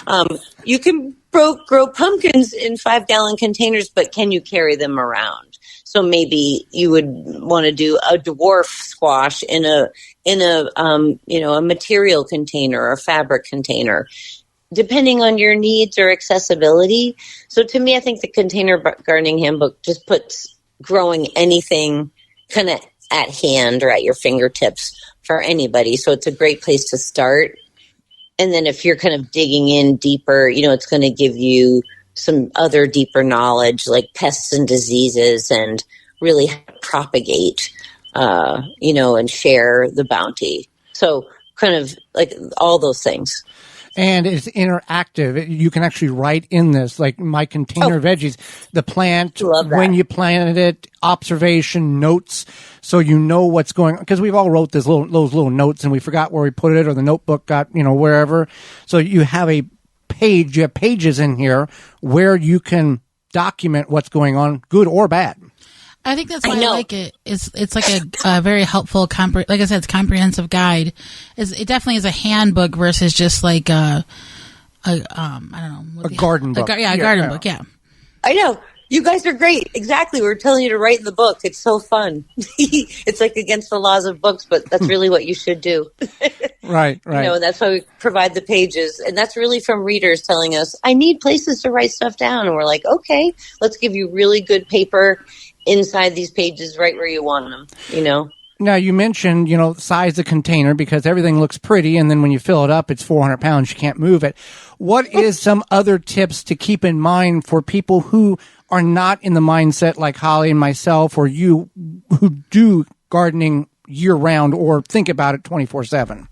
You can grow pumpkins in 5-gallon containers, but can you carry them around? So maybe you would want to do a dwarf squash in a material container or a fabric container. depending on your needs or accessibility. So to me, I think the Container Gardening Handbook just puts growing anything kind of at hand or at your fingertips for anybody. So it's a great place to start. And then if you're kind of digging in deeper, it's going to give you some other deeper knowledge like pests and diseases and really propagate, and share the bounty. So kind of like all those things. And it's interactive. You can actually write in this, like my container veggies, the plant, when you planted it, observation, notes, so you know what's going on. Because we've all wrote those little notes and we forgot where we put it, or the notebook got, wherever. So you have you have pages in here where you can document what's going on, good or bad. I think that's why I like it. It's like a very helpful, like I said, it's comprehensive guide. It definitely is a handbook versus just like I don't know. A garden book. A garden book, yeah. I know. You guys are great. Exactly. We're telling you to write in the book. It's so fun. It's like against the laws of books, but that's really what you should do. Right. And that's why we provide the pages. And that's really from readers telling us, I need places to write stuff down. And we're like, okay, let's give you really good paper inside these pages right where you want them, Now, you mentioned, size of container because everything looks pretty, and then when you fill it up, it's 400 pounds. You can't move it. What is some other tips to keep in mind for people who are not in the mindset like Holly and myself, or you who do gardening year-round or think about it 24/7?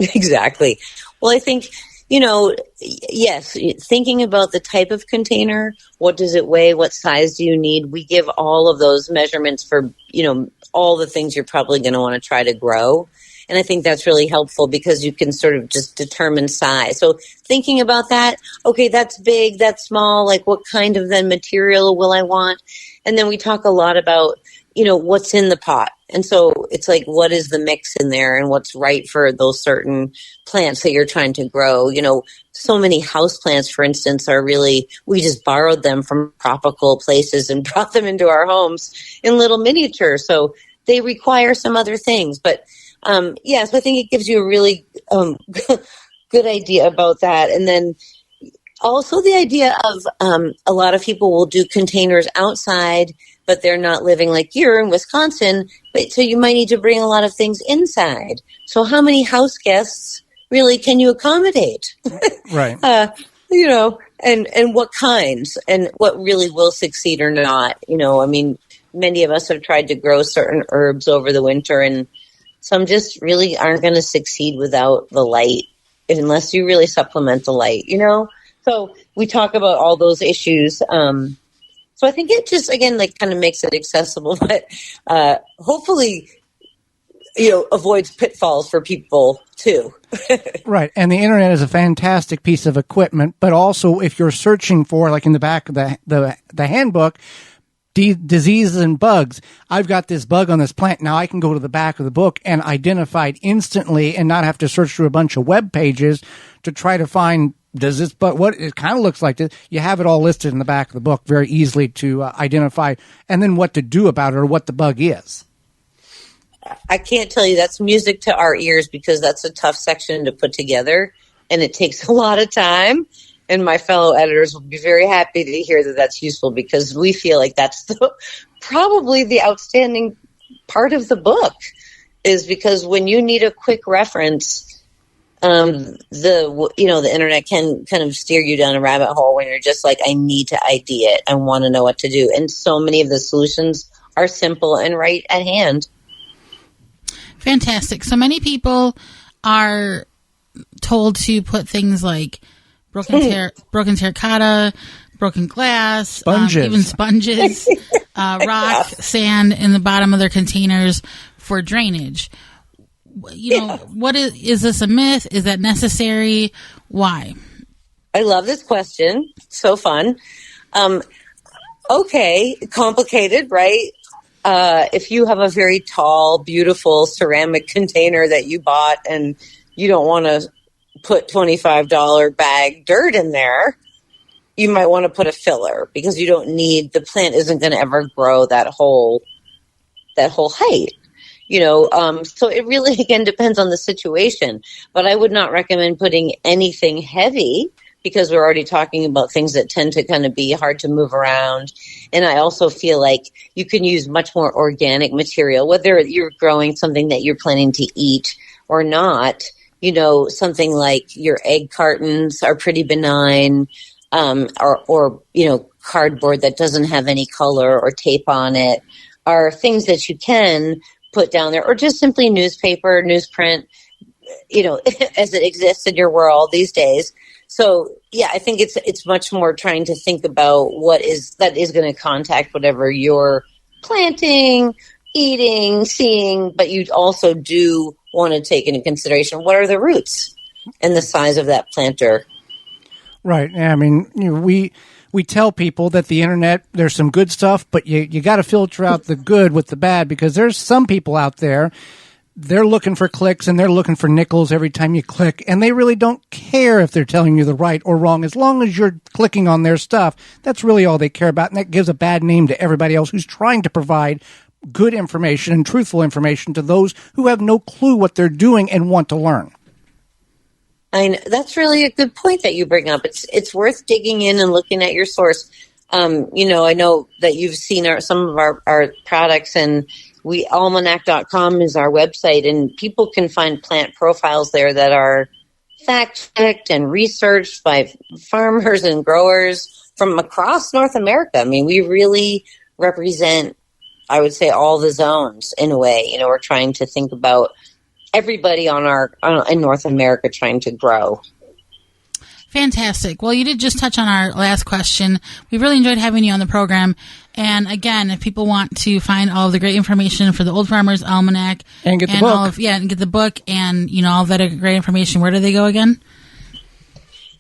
Exactly. Well, I think, yes, thinking about the type of container, what does it weigh, what size do you need? We give all of those measurements for, all the things you're probably going to want to try to grow. And I think that's really helpful because you can sort of just determine size. So thinking about that, okay, that's big, that's small, like what kind of then material will I want? And then we talk a lot about, what's in the pot. And so it's like, what is the mix in there and what's right for those certain plants that you're trying to grow? So many house plants, for instance, we just borrowed them from tropical places and brought them into our homes in little miniature. So they require some other things. But so I think it gives you a really good idea about that. And then also the idea of a lot of people will do containers outside, but they're not living like you're in Wisconsin. So you might need to bring a lot of things inside. So how many house guests really can you accommodate? Right. And what kinds and what really will succeed or not. Many of us have tried to grow certain herbs over the winter, and some just really aren't going to succeed without the light unless you really supplement the light, So we talk about all those issues. So I think it just, again, like kind of makes it accessible, but hopefully, avoids pitfalls for people too. Right. And the internet is a fantastic piece of equipment, but also if you're searching for, like in the back of the handbook, diseases and bugs, I've got this bug on this plant. Now I can go to the back of the book and identify it instantly and not have to search through a bunch of web pages to try to find what it kind of looks like this. You have it all listed in the back of the book very easily to identify, and then what to do about it or what the bug is. I can't tell you, that's music to our ears because that's a tough section to put together and it takes a lot of time. And my fellow editors will be very happy to hear that that's useful because we feel like that's probably the outstanding part of the book, is because when you need a quick reference, the internet can kind of steer you down a rabbit hole when you're just like, I need to ID it. I want to know what to do. And so many of the solutions are simple and right at hand. Fantastic. So many people are told to put things like broken terracotta, broken glass, even sponges, rock, sand in the bottom of their containers for drainage. What is this a myth? Is that necessary? Why? I love this question. So fun. Okay, complicated, right? If you have a very tall, beautiful ceramic container that you bought and you don't want to put $25 bag dirt in there, you might want to put a filler because you don't need, the plant isn't going to ever grow that whole height. So it really, again, depends on the situation. But I would not recommend putting anything heavy, because we're already talking about things that tend to kind of be hard to move around. And I also feel like you can use much more organic material, whether you're growing something that you're planning to eat or not. Something like your egg cartons are pretty benign, or cardboard that doesn't have any color or tape on it are things that you can put down there, or just simply newspaper, newsprint, as it exists in your world these days. So yeah, I think it's much more trying to think about that is going to contact whatever you're planting, eating, seeing, but you also do want to take into consideration what are the roots and the size of that planter. Right. I mean, we tell people that the internet, there's some good stuff, but you got to filter out the good with the bad, because there's some people out there, they're looking for clicks and they're looking for nickels every time you click, and they really don't care if they're telling you the right or wrong. As long as you're clicking on their stuff, that's really all they care about, and that gives a bad name to everybody else who's trying to provide good information and truthful information to those who have no clue what they're doing and want to learn. That's really a good point that you bring up. It's worth digging in and looking at your source. I know that you've seen some of our products, and almanac.com is our website, and people can find plant profiles there that are fact-checked and researched by farmers and growers from across North America. I mean, we really represent, I would say, all the zones in a way. We're trying to think about everybody in North America trying to grow. Fantastic. Well, you did just touch on our last question. We really enjoyed having you on the program. And again, if people want to find all of the great information for the Old Farmer's Almanac and get the book, and get the book and all that great information, where do they go again?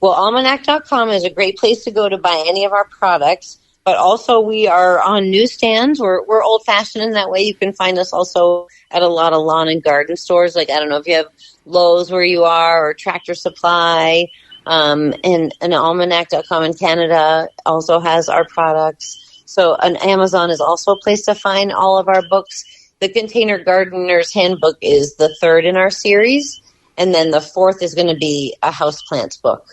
Well, almanac.com is a great place to go to buy any of our products. But also we are on newsstands. We're old-fashioned in that way. You can find us also at a lot of lawn and garden stores. Like, I don't know if you have Lowe's where you are, or Tractor Supply. And almanac.com in Canada also has our products. So Amazon is also a place to find all of our books. The Container Gardener's Handbook is the third in our series. And then the fourth is going to be a houseplants book.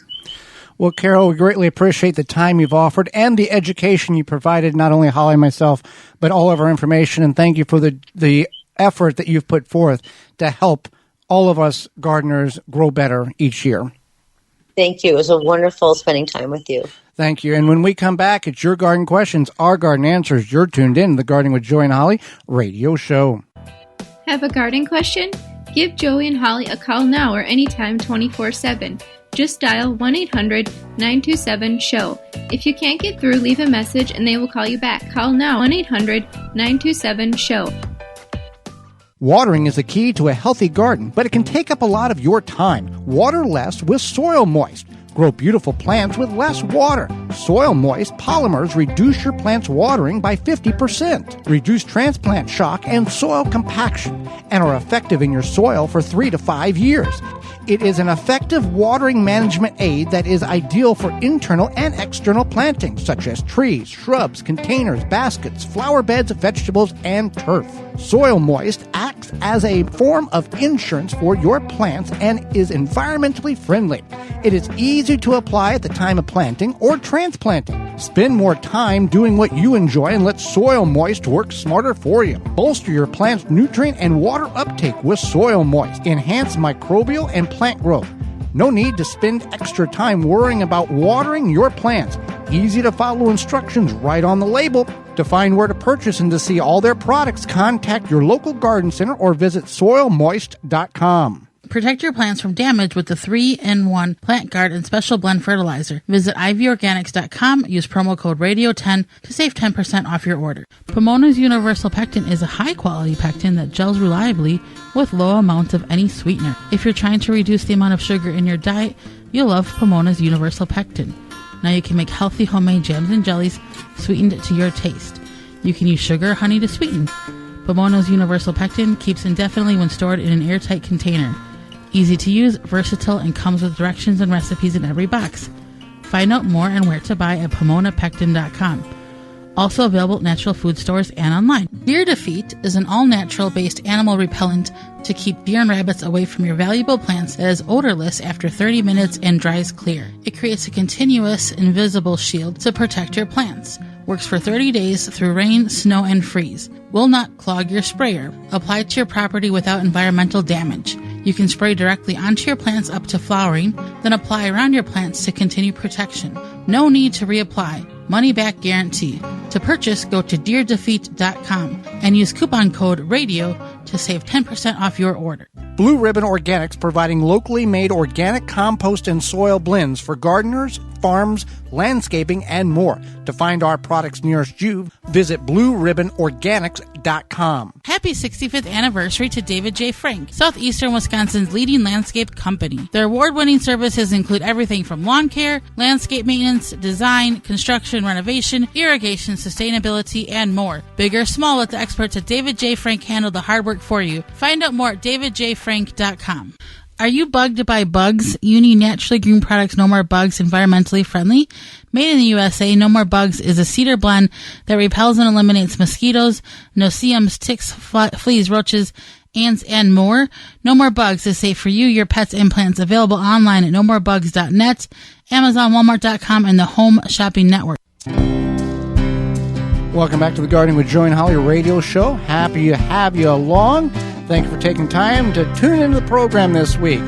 Well, Carol, we greatly appreciate the time you've offered and the education you provided, not only Holly and myself, but all of our information. And thank you for the effort that you've put forth to help all of us gardeners grow better each year. Thank you. It was a wonderful spending time with you. Thank you. And when we come back, it's your garden questions, our garden answers. You're tuned in to the Gardening with Joey and Holly radio show. Have a garden question? Give Joey and Holly a call now or anytime 24/7. Just dial 1-800-927-SHOW. If you can't get through, leave a message and they will call you back. Call now, 1-800-927-SHOW. Watering is the key to a healthy garden, but it can take up a lot of your time. Water less with Soil Moist. Grow beautiful plants with less water. Soil Moist polymers reduce your plant's watering by 50%, reduce transplant shock and soil compaction, and are effective in your soil for 3 to 5 years. It is an effective watering management aid that is ideal for internal and external planting, such as trees, shrubs, containers, baskets, flower beds, vegetables, and turf. Soil Moist acts as a form of insurance for your plants and is environmentally friendly. It is easy to apply at the time of planting or transplanting. Spend more time doing what you enjoy and let Soil Moist work smarter for you. Bolster your plant's nutrient and water uptake with Soil Moist. Enhance microbial and plant growth. No need to spend extra time worrying about watering your plants. Easy to follow instructions right on the label. To find where to purchase and to see all their products, contact your local garden center or visit soilmoist.com. Protect your plants from damage with the 3-in-1 Plant Guard and Special Blend Fertilizer. Visit ivorganics.com. Use promo code RADIO10 to save 10% off your order. Pomona's Universal Pectin is a high-quality pectin that gels reliably with low amounts of any sweetener. If you're trying to reduce the amount of sugar in your diet, you'll love Pomona's Universal Pectin. Now you can make healthy homemade jams and jellies sweetened to your taste. You can use sugar or honey to sweeten. Pomona's Universal Pectin keeps indefinitely when stored in an airtight container. Easy to use, versatile, and comes with directions and recipes in every box. Find out more and where to buy at PomonaPectin.com. Also available at natural food stores and online. Deer Defeat is an all-natural based animal repellent to keep deer and rabbits away from your valuable plants that is odorless after 30 minutes and dries clear. It creates a continuous, invisible shield to protect your plants. Works for 30 days through rain, snow, and freeze. Will not clog your sprayer. Apply to your property without environmental damage. You can spray directly onto your plants up to flowering, then apply around your plants to continue protection. No need to reapply. Money back guarantee. To purchase, go to deerdefeat.com and use coupon code RADIO to save 10% off your order. Blue Ribbon Organics, providing locally made organic compost and soil blends for gardeners, farms, landscaping, and more. To find our products nearest you, visit blueribbonorganics.com. Happy 65th anniversary to David J. Frank, Southeastern Wisconsin's leading landscape company. Their award-winning services include everything from lawn care, landscape maintenance, design, construction, renovation, irrigation, sustainability, and more. Big or small, let the experts at David J. Frank handle the hard work for you. Find out more at davidjfrank.com. Are you bugged by bugs? You need naturally green products, No More Bugs, environmentally friendly. Made in the USA, No More Bugs is a cedar blend that repels and eliminates mosquitoes, no-see-ums, ticks, fleas, roaches, ants, and more. No More Bugs is safe for you, your pets, and plants. Available online at nomorebugs.net, Amazon, Walmart.com, and the Home Shopping Network. Welcome back to the Gardening with Joy and Holly radio show. Happy to have you along. Thank you for taking time to tune into the program this week.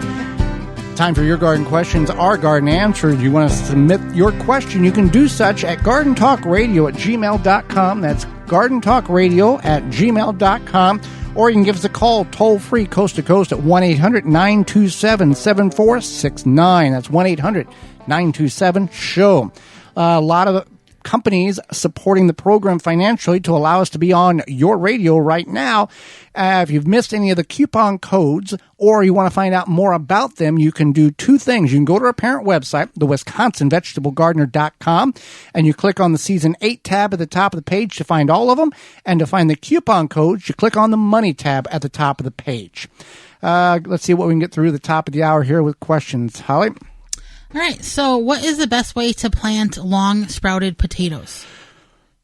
Time for your garden questions, our garden answers. You want to submit your question, you can do such at gardentalkradio@gmail.com. That's gardentalkradio@gmail.com. Or you can give us a call toll-free, coast to coast at 1-800-927-7469. That's 1-800-927-SHOW. A lot of companies supporting the program financially to allow us to be on your radio right now. If you've missed any of the coupon codes or you want to find out more about them, you can do two things. You can go to our parent website, the WisconsinVegetableGardener.com, and you click on the Season 8 tab at the top of the page to find all of them. And to find the coupon codes, you click on the Money tab at the top of the page. Let's see what we can get through the top of the hour here with questions. Holly? All right, so what is the best way to plant long sprouted potatoes?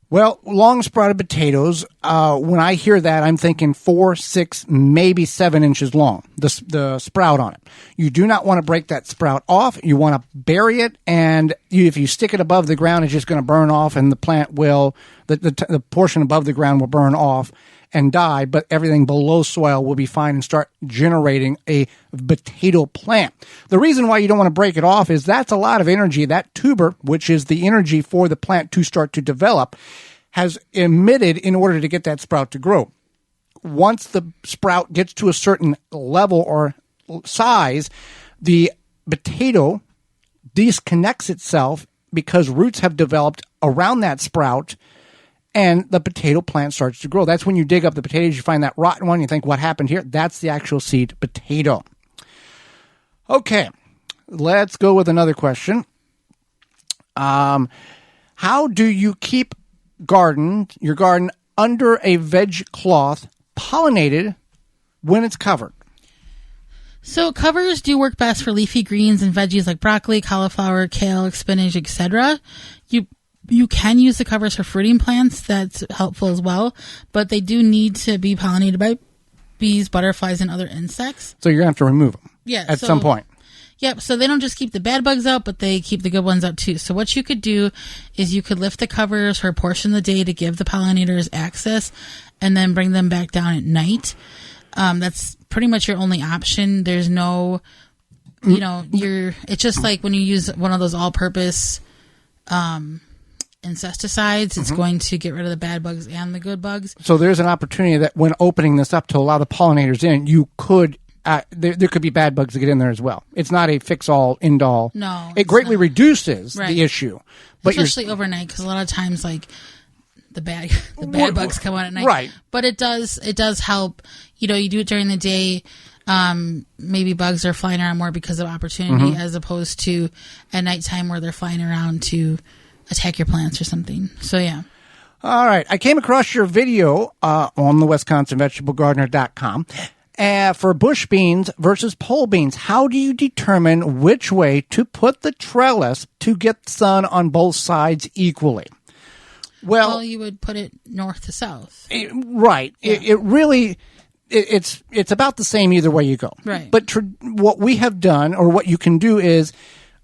Well, long sprouted potatoes, when I hear that, I'm thinking 4, 6, maybe 7 inches long, the sprout on it. You do not want to break that sprout off. You want to bury it, and if you stick it above the ground, it's just going to burn off, and the plant will, the portion above the ground will burn off and die, but everything below soil will be fine and start generating a potato plant. The reason why you don't want to break it off is that's a lot of energy. That tuber, which is the energy for the plant to start to develop, has emitted in order to get that sprout to grow. Once the sprout gets to a certain level or size, the potato disconnects itself because roots have developed around that sprout, and the potato plant starts to grow. That's when you dig up the potatoes, you find that rotten one, you think, what happened here? That's the actual seed potato. Okay, let's go with another question. How do you keep your garden under a veg cloth pollinated when it's covered? So covers do work best for leafy greens and veggies like broccoli, cauliflower, kale, spinach, etc. You can use the covers for fruiting plants. That's helpful as well. But they do need to be pollinated by bees, butterflies, and other insects. So you're going to have to remove them at some point. Yep. So they don't just keep the bad bugs out, but they keep the good ones out too. So what you could do is you could lift the covers for a portion of the day to give the pollinators access and then bring them back down at night. That's pretty much your only option. There's no, it's just like when you use one of those all-purpose, insecticides, it's going to get rid of the bad bugs and the good bugs. So there's an opportunity that when opening this up to allow the pollinators in, you could, there could be bad bugs that get in there as well. It's not a fix-all, end-all. No. It greatly reduces the issue. But especially overnight, because a lot of times, like, the bad bugs come out at night. Right. But it does help. You do it during the day. Maybe bugs are flying around more because of opportunity as opposed to at nighttime where they're flying around to attack your plants or something. So, yeah. All right. I came across your video on the WisconsinVegetableGardener.com for bush beans versus pole beans. How do you determine which way to put the trellis to get sun on both sides equally? Well, you would put it north to south. Right. Yeah. It really, it's about the same either way you go. Right. But what we have done, or what you can do is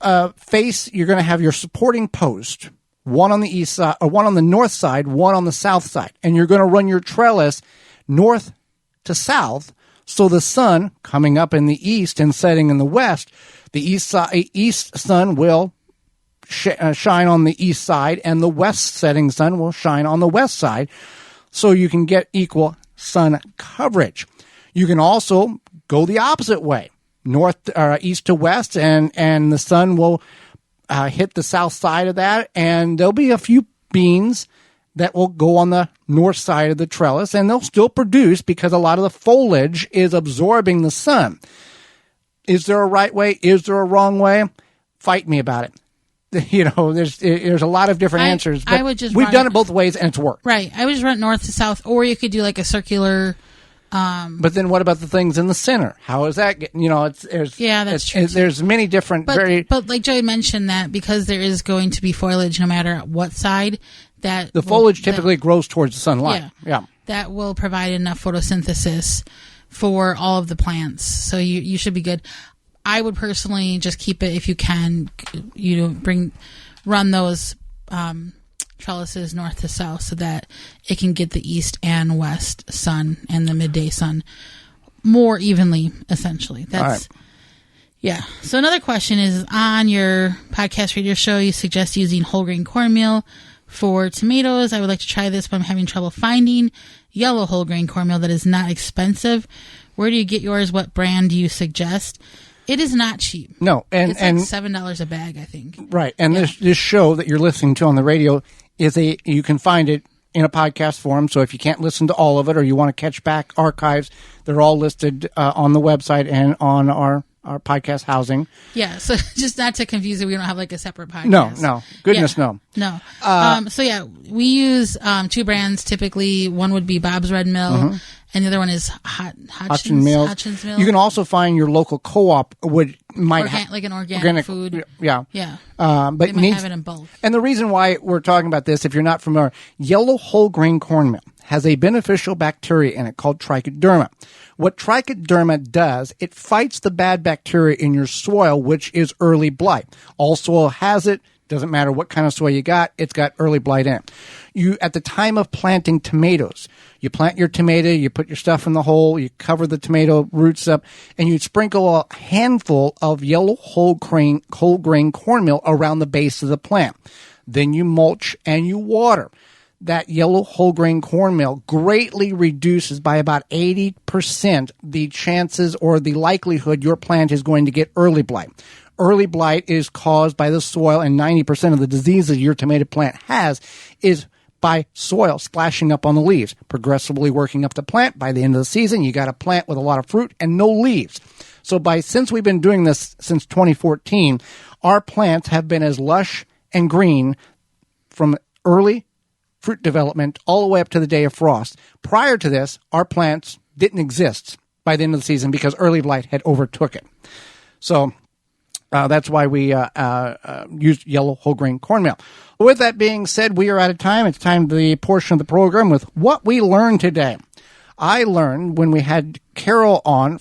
you're going to have your supporting post, one on the east side, or one on the north side, one on the south side. And you're going to run your trellis north to south. So the sun coming up in the east and setting in the west, the east sun will shine on the east side, and the west setting sun will shine on the west side, so you can get equal sun coverage. You can also go the opposite way, east to west, and the sun will hit the south side of that, and there'll be a few beans that will go on the north side of the trellis, and they'll still produce because a lot of the foliage is absorbing the sun. Is there a right way? Is there a wrong way? Fight me about it. There's a lot of different answers. But we've done it both ways, and it's worked. Right. I would just run north to south, or you could do like a circular. But then what about the things in the center? How is that getting? That's true. There's many different But like Joey mentioned, that because there is going to be foliage no matter what side, that the foliage typically grows towards the sunlight. Yeah. That will provide enough photosynthesis for all of the plants, so you should be good. I would personally just keep it, if you can, run those trellises north to south so that it can get the east and west sun and the midday sun more evenly, essentially. That's all right. Yeah. So another question is, on your podcast radio show, you suggest using whole grain cornmeal for tomatoes. I would like to try this, but I'm having trouble finding yellow whole grain cornmeal that is not expensive. Where do you get yours? What brand do you suggest? It is not cheap. No, it's like $7 a bag, I think. Right, and this show that you're listening to on the radio you can find it in a podcast form. So if you can't listen to all of it, or you want to catch back archives, they're all listed on the website and on our podcast housing. Yeah, so just not to confuse it, we don't have like a separate podcast. No, goodness, no. So yeah, we use two brands typically. One would be Bob's Red Mill, and the other one is Hodgins Mills. You can also find your local co-op might have like an organic food. Yeah. But they might have it in both. And the reason why we're talking about this, if you're not familiar, yellow whole grain cornmeal has a beneficial bacteria in it called trichoderma. What trichoderma does, it fights the bad bacteria in your soil, which is early blight. All soil has it. Doesn't matter what kind of soil you got, it's got early blight in it. At the time of planting tomatoes, you plant your tomato, you put your stuff in the hole, you cover the tomato roots up, and you sprinkle a handful of yellow whole grain cornmeal around the base of the plant. Then you mulch and you water. That yellow whole grain cornmeal greatly reduces by about 80% the chances or the likelihood your plant is going to get early blight. Early blight is caused by the soil, and 90% of the diseases your tomato plant has is by soil splashing up on the leaves, progressively working up the plant. By the end of the season, you got a plant with a lot of fruit and no leaves. So since we've been doing this since 2014, our plants have been as lush and green from early fruit development all the way up to the day of frost. Prior to this, our plants didn't exist by the end of the season because early blight had overtook it. So that's why we use yellow whole grain cornmeal. With that being said, we are out of time. It's time for the portion of the program with what we learned today. I learned when we had Carol on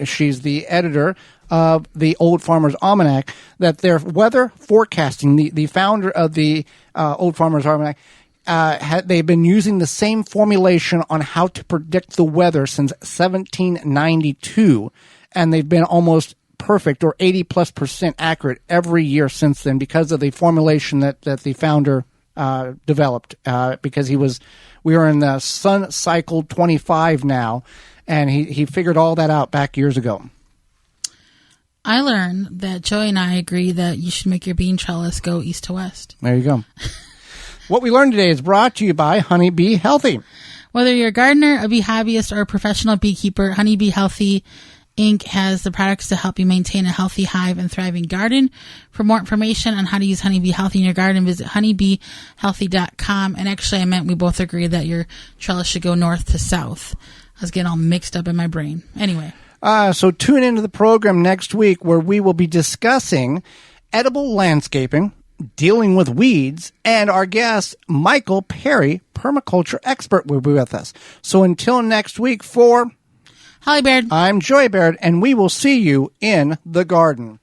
she's the editor of the Old Farmer's Almanac, that their weather forecasting, the founder of the Old Farmer's Almanac, they've been using the same formulation on how to predict the weather since 1792, and they've been almost perfect or 80+% accurate every year since then because of the formulation that the founder developed. Because we are in the sun cycle 25 now, and he figured all that out back years ago. I learned that Joey and I agree that you should make your bean trellis go east to west. There you go. What we learned today is brought to you by Honey Bee Healthy. Whether you're a gardener, a bee hobbyist, or a professional beekeeper, Honey Bee Healthy Inc. has the products to help you maintain a healthy hive and thriving garden. For more information on how to use Honey Bee Healthy in your garden, visit honeybeehealthy.com. And actually, I meant we both agree that your trellis should go north to south. I was getting all mixed up in my brain. Anyway. So tune into the program next week where we will be discussing edible landscaping, dealing with weeds, and our guest, Michael Perry, permaculture expert, will be with us. So until next week, for Holly Baird, I'm Joy Baird, and we will see you in the garden.